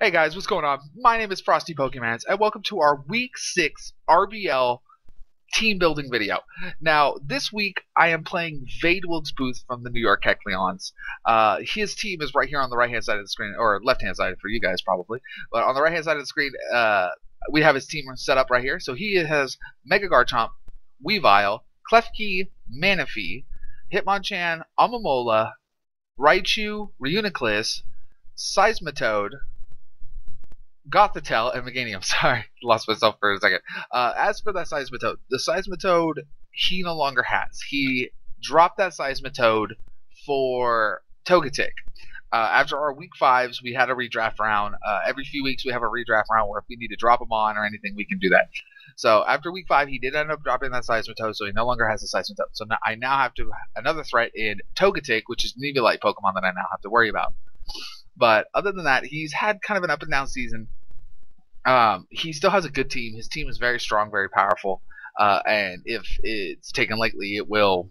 Hey guys, what's going on? My name is Frosty Pokemans, and welcome to our Week 6 RBL team building video. Now, this week I am playing VadeWilkesBoothe from the New York Kecleons. His team is right here on the right-hand side of the screen, or left-hand side for you guys probably. But on the right-hand side of the screen, we have his team set up right here. So he has Mega Garchomp, Weavile, Klefki, Manaphy, Hitmonchan, Amamola, Raichu, Reuniclus, Seismitoad, Gothitelle, and Meganium. Sorry, lost myself for a second. As for that Seismitoad, the Seismitoad he no longer has. He dropped that Seismitoad for Togetic. After our week 5s, we had a redraft round. Every few weeks we have a redraft round where if we need to drop him on or anything, we can do that. So after week 5, he did end up dropping that Seismitoad, so he no longer has a Seismitoad. So now I have another threat in Togetic, which is an Eviolite Pokemon that I now have to worry about. But other than that, he's had kind of an up and down season. He still has a good team. His team is very strong, very powerful. And if it's taken lightly, it will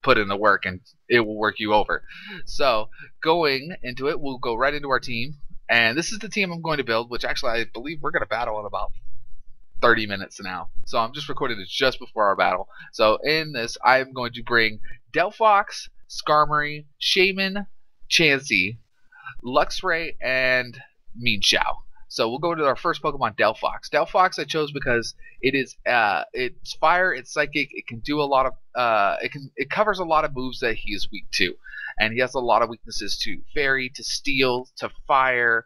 put in the work and it will work you over. So going into it, we'll go right into our team. And this is the team I'm going to build, which actually I believe we're going to battle in about 30 minutes now. So I'm just recording this just before our battle. So in this, I'm going to bring Delphox, Skarmory, Shaman, Chansey, Luxray, and Mienshao. So we'll go to our first Pokemon, Delphox. Delphox I chose because it's fire, it's psychic, it can do a lot of it covers a lot of moves that he is weak to. And he has a lot of weaknesses to fairy, to steel, to fire,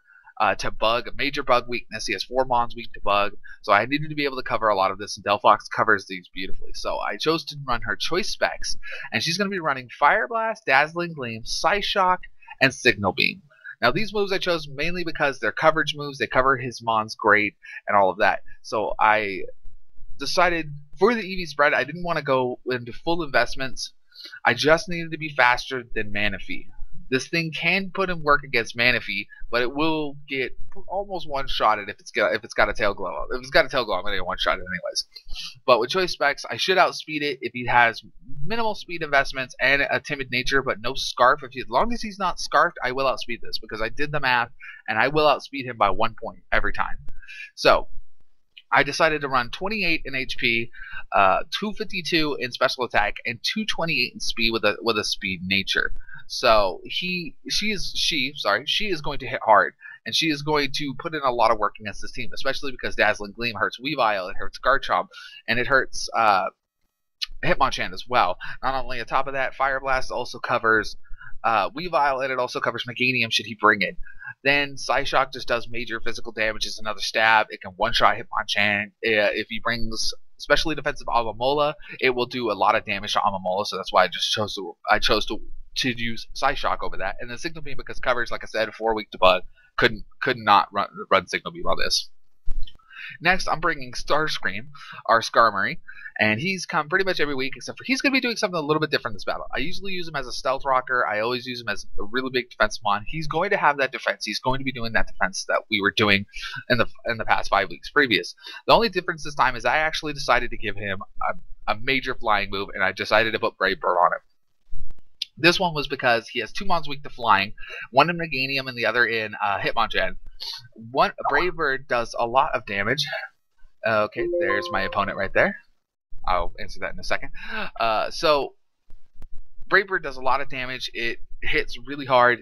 to bug, a major bug weakness. He has 4 Mons weak to bug. So I needed to be able to cover a lot of this, and Delphox covers these beautifully. So I chose to run her choice specs, and she's going to be running Fire Blast, Dazzling Gleam, Psyshock, and Signal Beam. Now these moves I chose mainly because they're coverage moves, they cover his Mons great and all of that. So I decided for the EV spread I didn't want to go into full investments. I just needed to be faster than Manaphy. This thing can put in work against Manaphy, but it will get almost one-shotted if it's got a tail glow. If it's got a tail glow, I'm going to one-shot it anyways. But with choice specs, I should outspeed it if he has minimal speed investments and a timid nature, but no Scarf. As long as he's not Scarfed, I will outspeed this because I did the math, and I will outspeed him by 1 point every time. So I decided to run 28 in HP, 252 in special attack, and 228 in speed with a speed nature. So she is going to hit hard, and she is going to put in a lot of work against this team, especially because Dazzling Gleam hurts Weavile, it hurts Garchomp, and it hurts Hitmonchan as well. Not only on top of that, Fire Blast also covers Weavile, and it also covers Meganium should he bring it. Then Psyshock just does major physical damage. It's another stab. It can one-shot Hitmonchan. If he brings especially defensive Amamola, it will do a lot of damage to Amamola. So that's why I chose to use Psyshock over that. And then Signal Beam, because coverage, like I said, 4 weak to bug, could not run Signal Beam on this. Next, I'm bringing Starscream, our Skarmory, and he's come pretty much every week, except for he's going to be doing something a little bit different this battle. I usually use him as a stealth rocker. I always use him as a really big defensive mon. He's going to have that defense. He's going to be doing that defense that we were doing in the past 5 weeks previous. The only difference this time is I actually decided to give him a major flying move, and I decided to put Brave Bird on him. This one was because he has 2 Mons weak to flying, one in Meganium and the other in Hitmonchan. Brave Bird does a lot of damage. Okay, there's my opponent right there. I'll answer that in a second. So Brave Bird does a lot of damage. It hits really hard,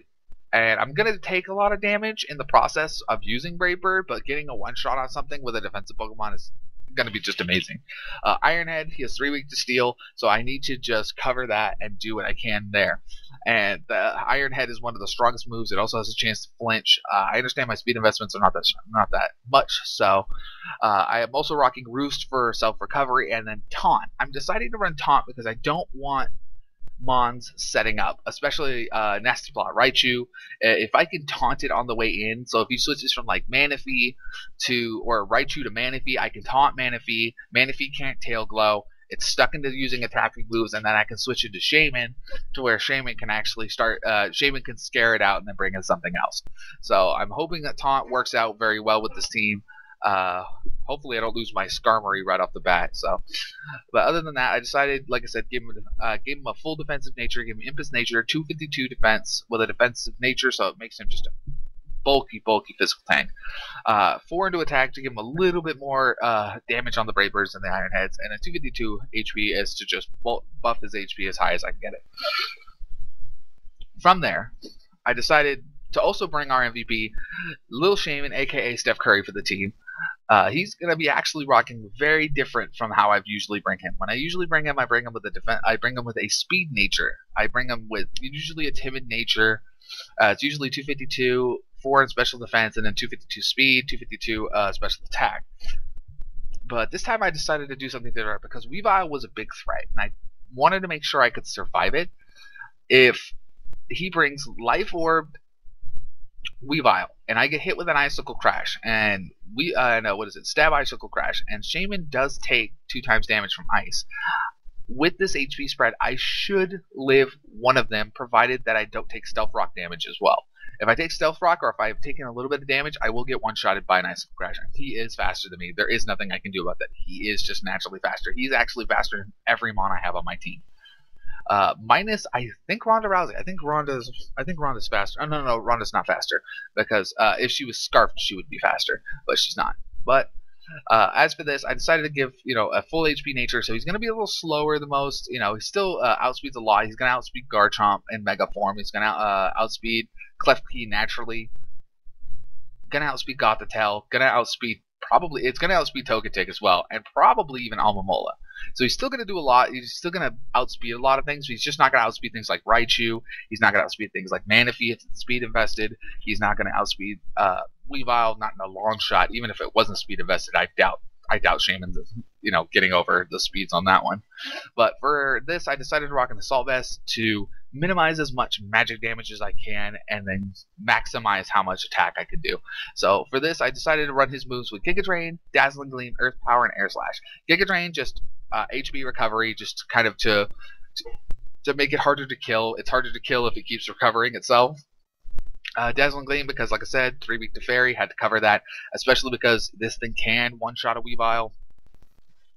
and I'm going to take a lot of damage in the process of using Brave Bird, but getting a one-shot on something with a defensive Pokemon is going to be just amazing. Ironhead, he has 3 weak to steel, so I need to just cover that and do what I can there. And the Ironhead is one of the strongest moves. It also has a chance to flinch. I understand my speed investments are not that much, so I am also rocking Roost for self-recovery, and then Taunt. I'm deciding to run Taunt because I don't want Mons setting up, especially Nestipla, Raichu. If I can taunt it on the way in, so if he switches from like Manaphy or Raichu to Manaphy, I can taunt Manaphy. Manaphy can't tail glow. It's stuck into using attacking moves, and then I can switch it to Shaman, to where Shaman can actually start. Shaman can scare it out and then bring in something else. So I'm hoping that Taunt works out very well with this team. Hopefully I don't lose my Skarmory right off the bat. So, but other than that, I decided, like I said, give him a full defensive nature, give him Impus Nature, 252 defense with a defensive nature, so it makes him just a bulky physical tank. 4 into attack to give him a little bit more damage on the Brave Birds and the Iron Heads, and a 252 HP is to just buff his HP as high as I can get it. From there, I decided to also bring our MVP, Lil Shaman, aka Steph Curry, for the team. He's gonna be actually rocking very different from how I've usually bring him. When I usually bring him, I bring him with a speed nature. I bring him with usually a timid nature. It's usually 252, 4 in special defense, and then 252 speed, 252 special attack. But this time I decided to do something different because Weavile was a big threat, and I wanted to make sure I could survive it. If he brings Life Orb Weavile, and I get hit with an Icicle Crash, and Stab Icicle Crash, and Shaman does take 2 times damage from Ice. With this HP spread, I should live one of them, provided that I don't take Stealth Rock damage as well. If I take Stealth Rock, or if I've taken a little bit of damage, I will get one-shotted by an Icicle Crash. He is faster than me. There is nothing I can do about that. He is just naturally faster. He's actually faster than every mon I have on my team. Minus, I think, Ronda Rousey. I think Ronda's faster. Oh, no, Ronda's not faster, because if she was scarfed, she would be faster, but she's not. But as for this, I decided to give a full HP nature, so he's going to be a little slower than most. He still outspeeds a lot. He's going to outspeed Garchomp in Mega Form. He's going to outspeed Klefki naturally. Going to outspeed Gothitelle. Going to outspeed Togetic as well, and probably even Alomomola. So he's still going to do a lot. He's still going to outspeed a lot of things. But he's just not going to outspeed things like Raichu. He's not going to outspeed things like Manaphy if it's speed invested. He's not going to outspeed Weavile, not in a long shot. Even if it wasn't speed invested, I doubt Shaman's getting over the speeds on that one. But for this, I decided to rock an Assault Vest to minimize as much magic damage as I can, and then maximize how much attack I can do. So for this, I decided to run his moves with Giga Drain, Dazzling Gleam, Earth Power, and Air Slash. Giga Drain, just HP recovery, just kind of to make it harder to kill. It's harder to kill if it keeps recovering itself. Dazzling Gleam, because like I said, 3 weak to Fairy, had to cover that, especially because this thing can one-shot a Weavile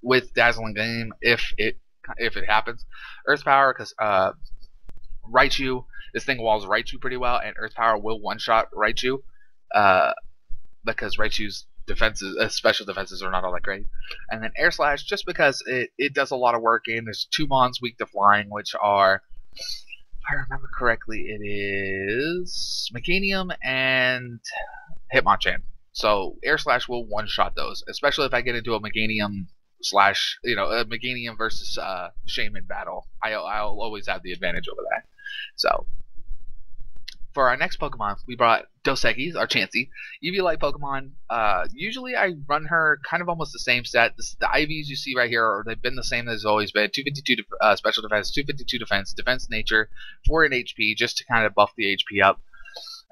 with Dazzling Gleam if it happens. Earth Power, because Raichu, this thing walls Raichu pretty well, and Earth Power will one-shot Raichu, because Raichu's special defenses are not all that great. And then Air Slash, just because it does a lot of work, and there's 2 mons weak to flying, which are, if I remember correctly, it is Mechanium and Hitmonchan. So Air Slash will one-shot those, especially if I get into a Mechanium a Meganium versus Shaman battle. I'll always have the advantage over that. So for our next Pokemon, we brought Dos Equis, our Chansey, EV-Light Pokemon. Usually I run her kind of almost the same set. The IVs you see right here, they've been the same as always been. 252 special defense, 252 defense nature, 4 in HP, just to kind of buff the HP up.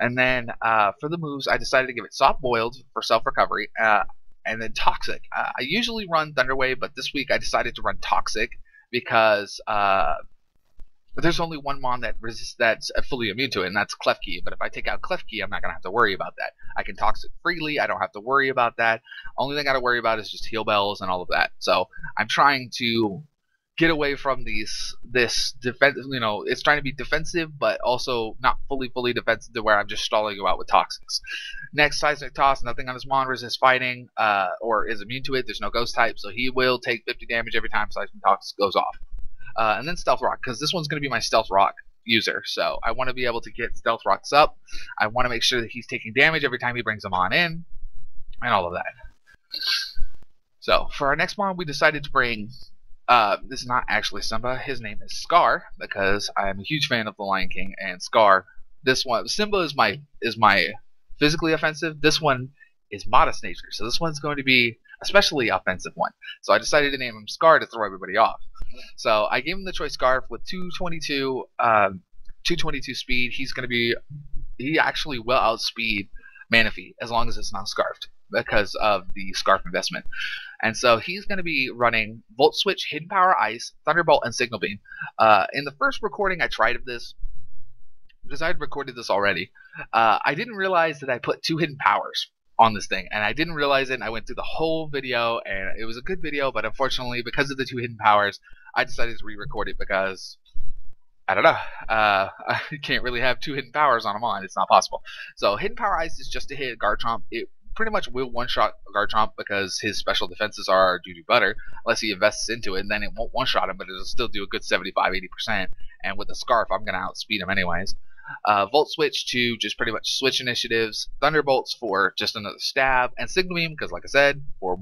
And then for the moves, I decided to give it Soft Boiled for self-recovery, and then Toxic. I usually run Thunder Wave, but this week I decided to run Toxic because there's only one mon that's fully immune to it, and that's Klefki. But if I take out Klefki, I'm not going to have to worry about that. I can Toxic freely. I don't have to worry about that. Only thing I got to worry about is just Heal Bells and all of that. So I'm trying to get away from this defense. It's trying to be defensive, but also not fully defensive to where I'm just stalling you out with Toxics. Next, Seismic Toss. Nothing on his mon resists fighting or is immune to it. There's no Ghost type, so he will take 50 damage every time Seismic Toss goes off. And then Stealth Rock, because this one's going to be my Stealth Rock user. So I want to be able to get Stealth Rocks up. I want to make sure that he's taking damage every time he brings them on in, and all of that. So for our next mon, we decided to bring, this is not actually Simba. His name is Scar, because I'm a huge fan of The Lion King, and Scar. This one, Simba is my physically offensive. This one is modest nature, so this one's going to be especially offensive one. So I decided to name him Scar to throw everybody off. So I gave him the choice Scarf with 222 speed. He actually will outspeed Manaphy as long as it's not scarfed because of the Scarf investment. And so he's going to be running Volt Switch, Hidden Power Ice, Thunderbolt, and Signal Beam. In the first recording I tried of this, because I had recorded this already, I didn't realize that I put 2 hidden powers on this thing, and I didn't realize it, and I went through the whole video, and it was a good video, but unfortunately, because of the 2 hidden powers, I decided to re-record it because I don't know. I can't really have 2 hidden powers on a mon. It's not possible. So hidden power ice is just to hit Garchomp. It pretty much will one-shot Garchomp because his special defenses are doo-doo butter. Unless he invests into it, and then it won't one-shot him, but it'll still do a good 75-80%. And with the Scarf, I'm going to outspeed him anyways. Volt Switch to just pretty much switch initiatives. Thunderbolts for just another stab. And Signal Beam, because like I said, 4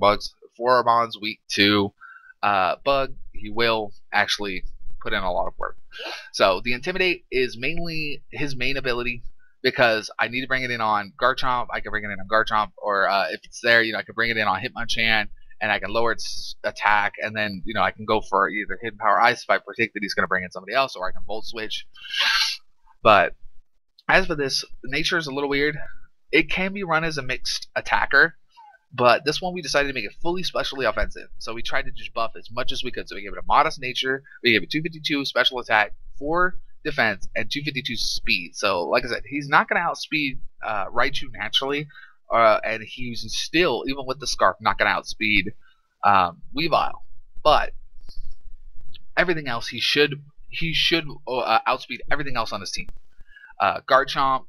mons weak to Bug. He will actually put in a lot of work. So the Intimidate is mainly his main ability because I need to bring it in on Garchomp. I can bring it in on Garchomp, or if it's there, I can bring it in on Hitmonchan, and I can lower its attack, and then I can go for either Hidden Power Ice if I predict that he's going to bring in somebody else, or I can Volt Switch. But as for this, nature is a little weird. It can be run as a mixed attacker, but this one we decided to make it fully specially offensive. So we tried to just buff as much as we could. So we gave it a modest nature, we gave it 252 special attack, 4 defense, and 252 speed. So like I said, he's not going to outspeed Raichu naturally, and he's still, even with the Scarf, not going to outspeed Weavile. But everything else, he should outspeed everything else on his team. Garchomp,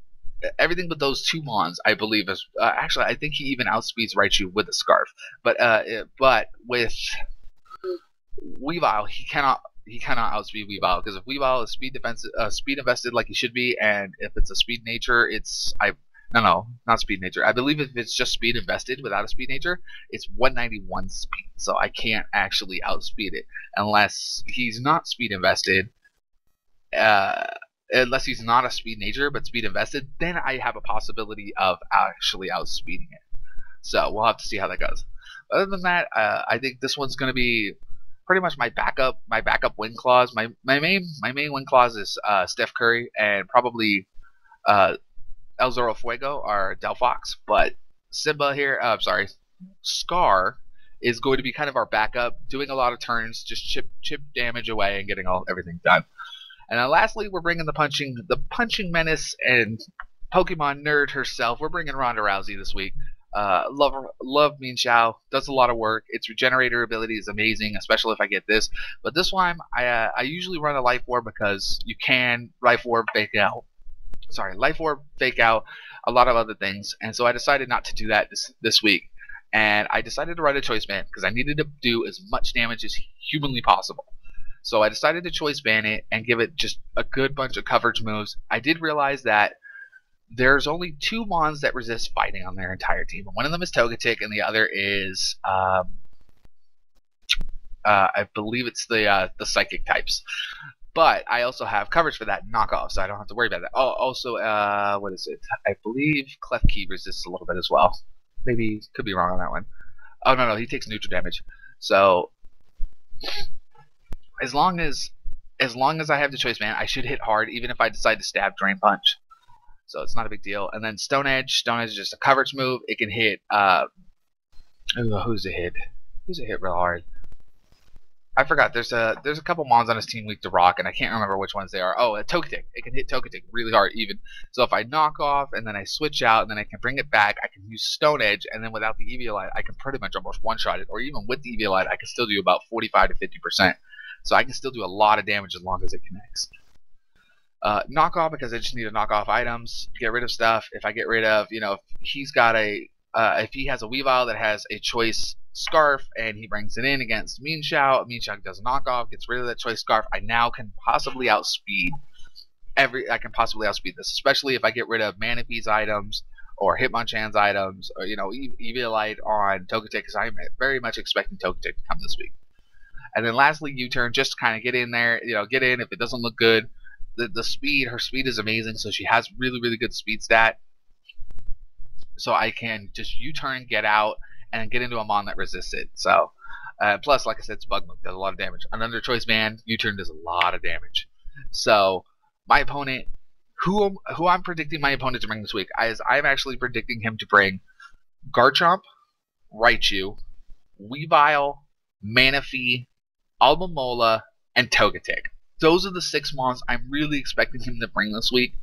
everything but those 2 mons, I believe, is actually I think he even outspeeds Raichu with the Scarf. But with Weavile, he cannot outspeed Weavile, because if Weavile is speed invested like he should be, and if it's a speed nature, no, not speed nature. I believe if it's just speed invested without a speed nature, it's 191 speed. So I can't actually outspeed it unless he's not speed invested. Unless he's not a speed nature but speed invested, then I have a possibility of actually outspeeding it. So we'll have to see how that goes. Other than that, I think this one's going to be pretty much my backup win clause. My main win clause is Steph Curry and probably El Zoro Fuego or Delphox, but Simba here, Scar is going to be kind of our backup, doing a lot of turns, just chip damage away and getting everything done. And then lastly, we're bringing the punching menace and Pokemon nerd herself. We're bringing Ronda Rousey this week. Love Mean Xiao, does a lot of work. Its regenerator ability is amazing, especially if I get this. But this one, I usually run a Life Orb because you can Life Orb fake out a lot of other things, and so I decided not to do that this week. And I decided to run a Choice Band because I needed to do as much damage as humanly possible. So I decided to Choice Ban it and give it just a good bunch of coverage moves. I did realize that there's only 2 mons that resist fighting on their entire team. One of them is Togetic, and the other is I believe it's the Psychic types. But I also have coverage for that knockoff, so I don't have to worry about that. Oh, also, what is it? I believe Klefki resists a little bit as well. Maybe, could be wrong on that one. Oh, no, he takes neutral damage. So as long as I have the Choice Band, I should hit hard, even if I decide to stab Drain Punch. So it's not a big deal. And then Stone Edge. Stone Edge is just a coverage move. It can hit who's it hit? Who's it hit real hard? I forgot. There's a couple mons on his team weak to rock, and I can't remember which ones they are. Oh, Togetic. It can hit Togetic really hard even. So if I knock off and then I switch out and then I can bring it back, I can use Stone Edge, and then without the Eviolite, I can pretty much almost one-shot it. Or even with the Eviolite, I can still do about 45 to 50%. So I can still do a lot of damage as long as it connects. Knock off, because I just need to knock off items, get rid of stuff. If I get rid of, if he's got if he has a Weavile that has a Choice Scarf and he brings it in against Mean Xiao does a knockoff, gets rid of that Choice Scarf, I now can possibly outspeed this, especially if I get rid of Manapee's items or Hitmonchan's items, or Eviolite on Togetic, because I'm very much expecting Togetic to come this week. And then lastly, U-turn, just to kind of get in there, get in. If it doesn't look good, her speed is amazing, so she has really, really good speed stat. So I can just U-turn, get out, and get into a mon that resists it. So, plus, like I said, it's Bug Move, does a lot of damage. And under Choice Band, U-turn does a lot of damage. So, my opponent, who I'm predicting my opponent to bring this week, I'm actually predicting him to bring Garchomp, Raichu, Weavile, Manaphy, Albamola, and Togetic. Those are the 6 mons I'm really expecting him to bring this week.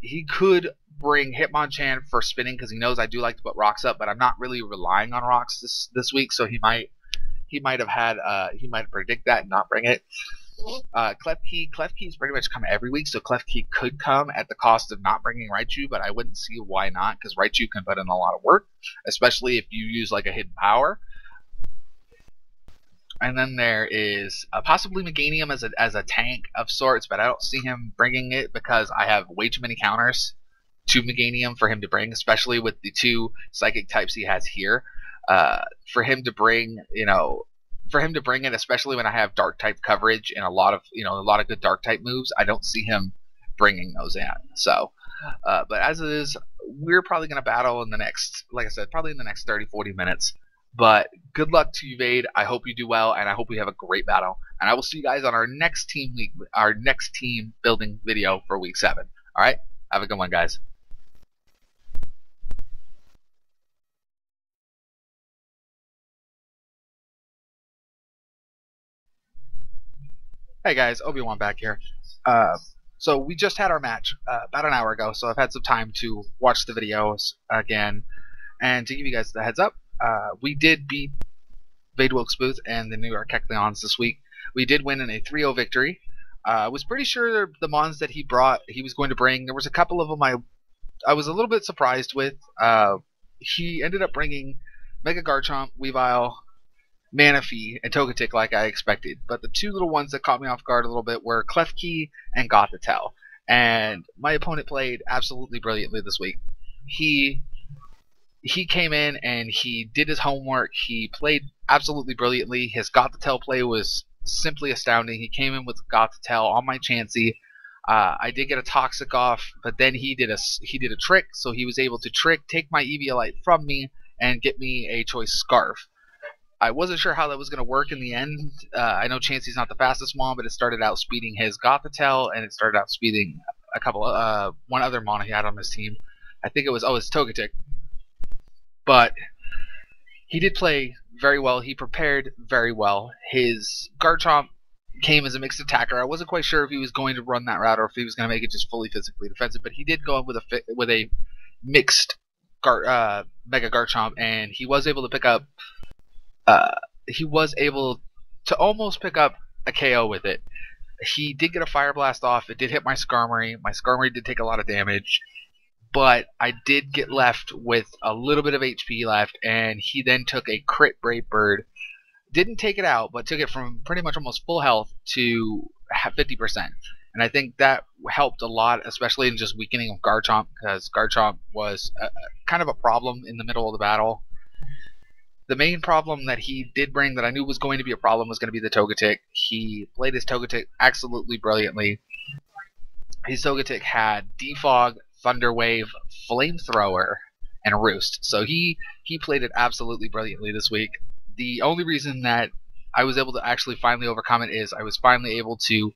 He could bring Hitmonchan for spinning because he knows I do like to put rocks up, but I'm not really relying on rocks this week, so he might have predict that and not bring it. Klefki's pretty much come every week, so Klefki could come at the cost of not bringing Raichu, but I wouldn't see why not, because Raichu can put in a lot of work, especially if you use like a hidden power. And then there is possibly Meganium as a tank of sorts, but I don't see him bringing it because I have way too many counters to Meganium for him to bring, especially with the 2 psychic types he has here. For him to bring, it, especially when I have dark type coverage and a lot of good dark type moves, I don't see him bringing those in. So, but as it is, we're probably going to battle in the next, like I said, probably in the next 30-40 minutes. But good luck to you, Vade. I hope you do well, and I hope we have a great battle. And I will see you guys on our next team building video for week 7. All right, have a good one, guys. Hey guys, Obi-Wan back here. So we just had our match about an hour ago, so I've had some time to watch the videos again. And to give you guys the heads up, we did beat VadeWilkesBoothe and the New York Kecleons this week. We did win in a 3-0 victory. I was pretty sure the mons that he was going to bring. There was a couple of them I was a little bit surprised with. He ended up bringing Mega Garchomp, Weavile, Manaphy, and Togetic like I expected. But the 2 little ones that caught me off guard a little bit were Klefki and Gothitelle. And my opponent played absolutely brilliantly this week. He came in and he did his homework. He played absolutely brilliantly. His Gothitelle play was simply astounding. He came in with Gothitelle on my Chansey. I did get a Toxic off, but then he did a trick, so he was able to take my Eviolite from me and get me a Choice Scarf. I wasn't sure how that was going to work in the end. I know Chansey's not the fastest mon, but it started out speeding his Gothitelle, and it started out speeding one other mon he had on his team. I think it was his Togetic. But he did play very well. He prepared very well. His Garchomp came as a mixed attacker. I wasn't quite sure if he was going to run that route or if he was going to make it just fully physically defensive, but he did go in with a mixed Mega Garchomp, and he was able to pick up. He was able to almost pick up a KO with it. He did get a Fire Blast off. It did hit my Skarmory. My Skarmory did take a lot of damage, but I did get left with a little bit of HP left, and he then took a crit Brave Bird. Didn't take it out, but took it from pretty much almost full health to 50%. And I think that helped a lot, especially in just weakening of Garchomp, because Garchomp was kind of a problem in the middle of the battle. The main problem that he did bring that I knew was going to be a problem was going to be the Togetic. He played his Togetic absolutely brilliantly. His Togetic had Defog, Thunder Wave, Flamethrower, and Roost. So he played it absolutely brilliantly this week. The only reason that I was able to actually finally overcome it is I was finally able to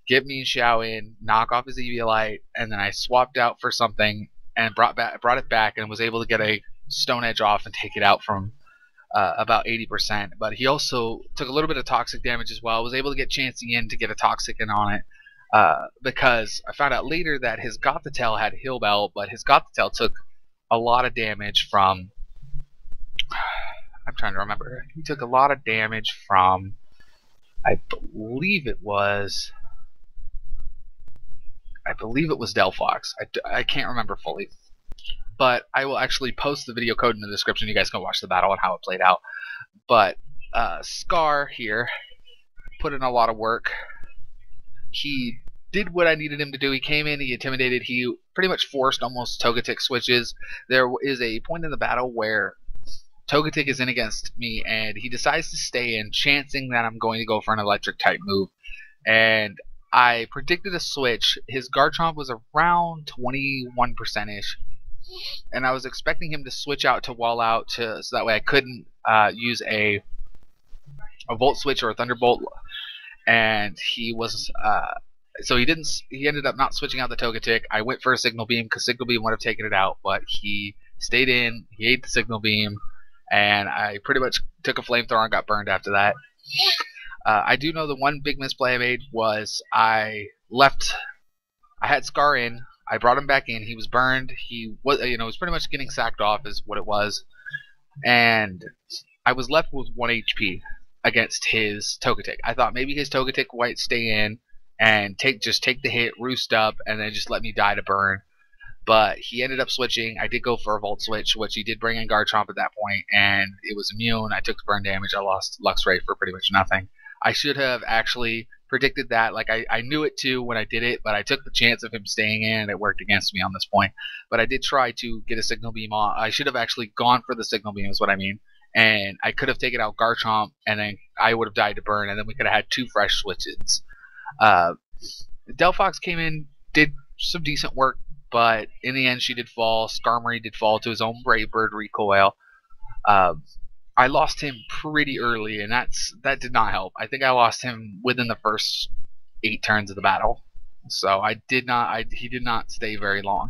get me Xiao in, knock off his Eviolite, and then I swapped out for something and brought it back and was able to get a Stone Edge off and take it out from about 80%. But he also took a little bit of toxic damage as well. I was able to get Chansey in to get a toxic in on it because I found out later that his Gothitelle had Heal Bell, but his Gothitelle took a lot of damage from. I'm trying to remember. He took a lot of damage from. I believe it was Delphox. I can't remember fully. But I will actually post the video code in the description. You guys can watch the battle and how it played out. But Scar here put in a lot of work. He did what I needed him to do. He came in, he intimidated, he pretty much forced almost Togetic switches. There is a point in the battle where Togetic is in against me, and he decides to stay in, chancing that I'm going to go for an electric type move. And I predicted a switch. His Garchomp was around 21%-ish. And I was expecting him to switch out to Wall Out so that way I couldn't use a Volt Switch or a Thunderbolt. And he was so he didn't. He ended up not switching out the Togetic. I went for a Signal Beam because Signal Beam would have taken it out, but he stayed in. He ate the Signal Beam, and I pretty much took a Flamethrower and got burned after that. I do know the one big misplay I made was I had Scar in. I brought him back in. He was burned. He was, was pretty much getting sacked off, is what it was. And I was left with 1 HP. against his Togetic. I thought maybe his Togetic might stay in and just take the hit, roost up, and then just let me die to burn. But he ended up switching. I did go for a Volt Switch, which he did bring in Garchomp at that point, and it was immune. I took the burn damage. I lost Luxray for pretty much nothing. I should have actually predicted that. Like, I knew it too when I did it, but I took the chance of him staying in, and it worked against me on this point. But I did try to get a Signal Beam on. I should have actually gone for the Signal Beam is what I mean. And I could have taken out Garchomp, and then I would have died to burn, and then we could have had 2 fresh switches. Delphox came in, did some decent work, but in the end she did fall. Skarmory did fall to his own Brave Bird recoil. I lost him pretty early, and that did not help. I think I lost him within the first 8 turns of the battle. So he did not stay very long.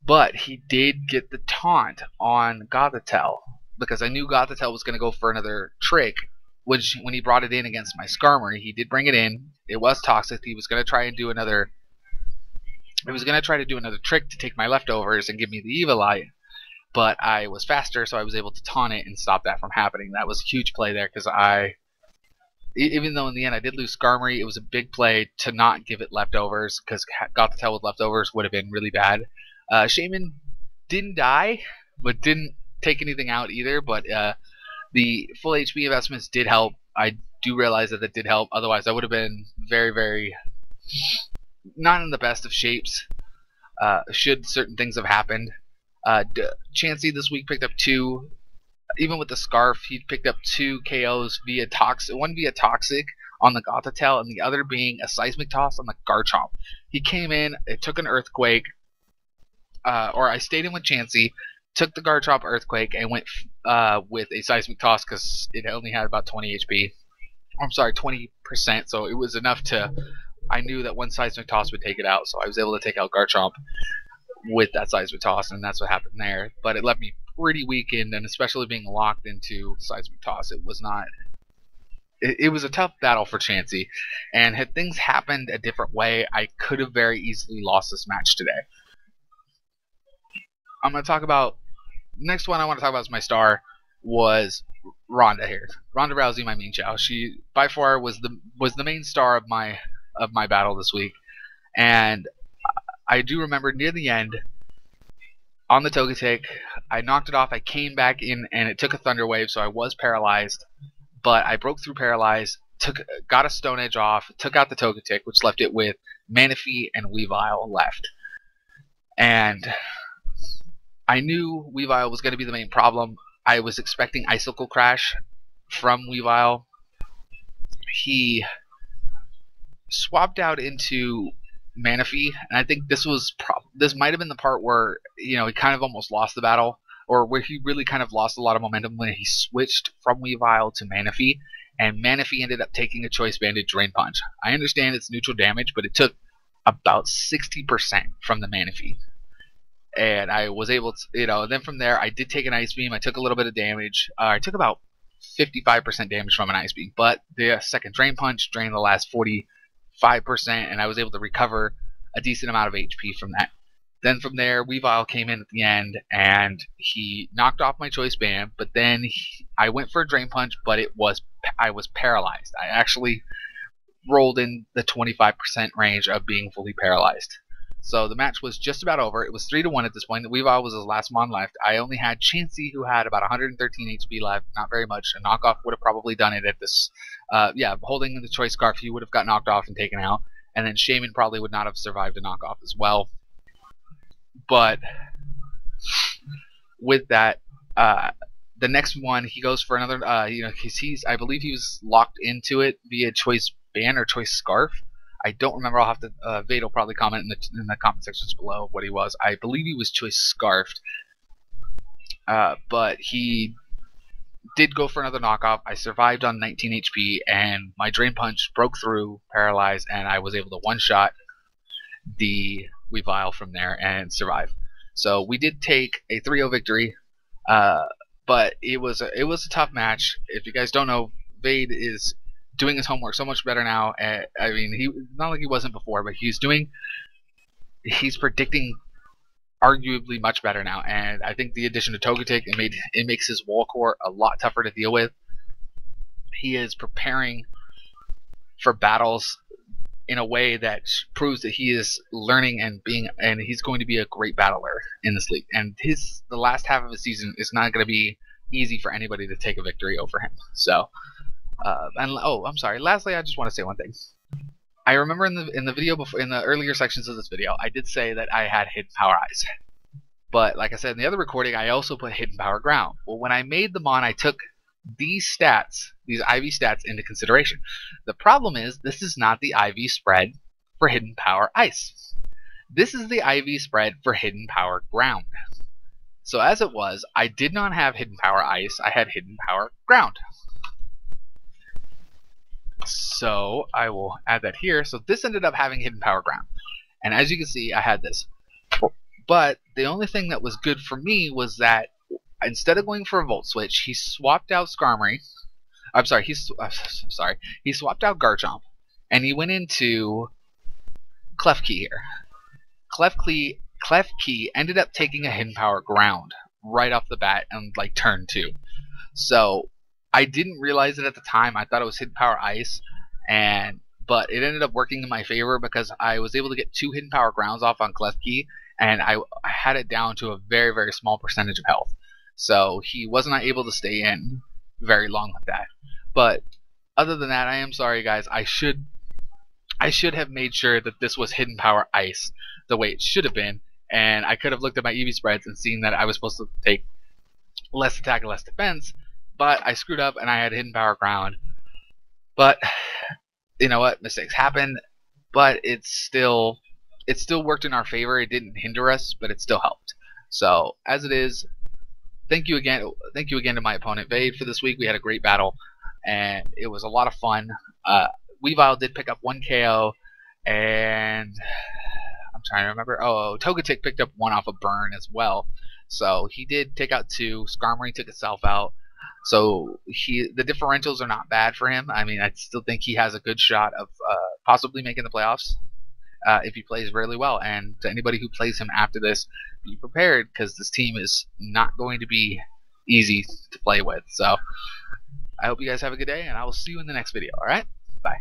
But he did get the taunt on Gothitelle, because I knew Gothitelle was going to go for another trick, which when he brought it in against my Skarmory, he did bring it in. It was toxic. He was going to try and do another trick to take my leftovers and give me the Eviolite, but I was faster, so I was able to taunt it and stop that from happening. That was a huge play there, because even though in the end I did lose Skarmory, it was a big play to not give it leftovers, because Gothitelle with leftovers would have been really bad. Shaman didn't die, but didn't take anything out either, but the full HP investments did help. I do realize that did help. Otherwise, I would have been very, very not in the best of shapes should certain things have happened. Chansey this week picked up 2. Even with the Scarf, he picked up 2 KOs via Toxic. One via Toxic on the Gothitelle, and the other being a Seismic Toss on the Garchomp. He came in, it took an Earthquake, or I stayed in with Chansey, took the Garchomp Earthquake, and went with a Seismic Toss because it only had about 20 HP. I'm sorry, 20%, so it was enough to... I knew that one Seismic Toss would take it out, so I was able to take out Garchomp with that Seismic Toss, and that's what happened there. But it left me pretty weakened, and especially being locked into Seismic Toss, it was not... It was a tough battle for Chansey, and had things happened a different way, I could have very easily lost this match today. I'm going to talk about... Next one I want to talk about is my star, was Ronda here. Ronda Rousey, my main chow. She by far was the main star of my battle this week, and I do remember near the end on the Togetic, I knocked it off. I came back in, and it took a Thunder Wave, so I was paralyzed, but I broke through paralyzed, got a Stone Edge off, took out the Togetic, which left it with Manaphy and Weavile left, and I knew Weavile was going to be the main problem. I was expecting Icicle Crash from Weavile. He swapped out into Manaphy, and I think this might have been the part where he kind of almost lost the battle, or where he really kind of lost a lot of momentum when he switched from Weavile to Manaphy, and Manaphy ended up taking a Choice Banded Drain Punch. I understand it's neutral damage, but it took about 60% from the Manaphy. And I was able to, and then from there, I did take an Ice Beam. I took a little bit of damage. I took about 55% damage from an Ice Beam, but the second Drain Punch drained the last 45%, and I was able to recover a decent amount of HP from that. Then from there, Weavile came in at the end, and he knocked off my Choice Band, but then I went for a Drain Punch, but I was paralyzed. I actually rolled in the 25% range of being fully paralyzed. So the match was just about over. It was 3-1 at this point. Weavile was his last mon left. I only had Chansey, who had about 113 HP left. Not very much. A knockoff would have probably done it at this. Holding the Choice Scarf, he would have got knocked off and taken out. And then Shaman probably would not have survived a knockoff as well. But with that, the next one, he goes for another. I believe he was locked into it via Choice Band or Choice Scarf. I don't remember. I'll have to. Vade will probably comment in the comment sections below what he was. I believe he was Choice Scarfed, but he did go for another knockoff. I survived on 19 HP, and my Drain Punch broke through, paralyzed, and I was able to one-shot the Weavile from there and survive. So we did take a 3-0 victory, but it was a tough match. If you guys don't know, Vade is doing his homework so much better now. I mean, he not like he wasn't before, but he's predicting arguably much better now. And I think the addition of Togetic, it makes his wall core a lot tougher to deal with. he is preparing for battles in a way that proves that he is learning and he's going to be a great battler in this league. And the last half of his season is not going to be easy for anybody to take a victory over him. So, I'm sorry. Lastly, I just want to say one thing. I remember in the video before, in the earlier sections of this video, I did say that I had hidden power ice. But like I said in the other recording, I also put hidden power ground. Well, when I made the mon, I took these stats, these IV stats, into consideration. The problem is this is not the IV spread for hidden power ice. This is the IV spread for hidden power ground. So as it was, I did not have hidden power ice, I had hidden power ground. So I will add that here. So this ended up having hidden power ground. And as you can see, I had this. But the only thing that was good for me was that instead of going for a Volt Switch, he swapped out Skarmory. I'm sorry, he swapped out Garchomp, and he went into Klefki here. Klefki ended up taking a hidden power ground right off the bat on like turn 2. So I didn't realize it at the time. I thought it was hidden power ice, but it ended up working in my favor because I was able to get 2 hidden power grounds off on Klefki, and I had it down to a very, very small percentage of health. So he was not able to stay in very long with that. But other than that, I am sorry, guys. I should have made sure that this was hidden power ice the way it should have been, and I could have looked at my EV spreads and seen that I was supposed to take less attack and less defense, but I screwed up and I had hidden power ground. But you know what? Mistakes happen, but it still worked in our favor. It didn't hinder us, but it still helped. So as it is, thank you again to my opponent Vade for this week. We had a great battle, and it was a lot of fun. Weavile did pick up 1 KO, and I'm trying to remember. Oh, Togetic picked up 1 off a burn as well. So he did take out 2. Skarmory took itself out. So the differentials are not bad for him. I mean, I still think he has a good shot of possibly making the playoffs if he plays really well. And to anybody who plays him after this, be prepared, because this team is not going to be easy to play with. So I hope you guys have a good day, and I will see you in the next video. Alright? Bye.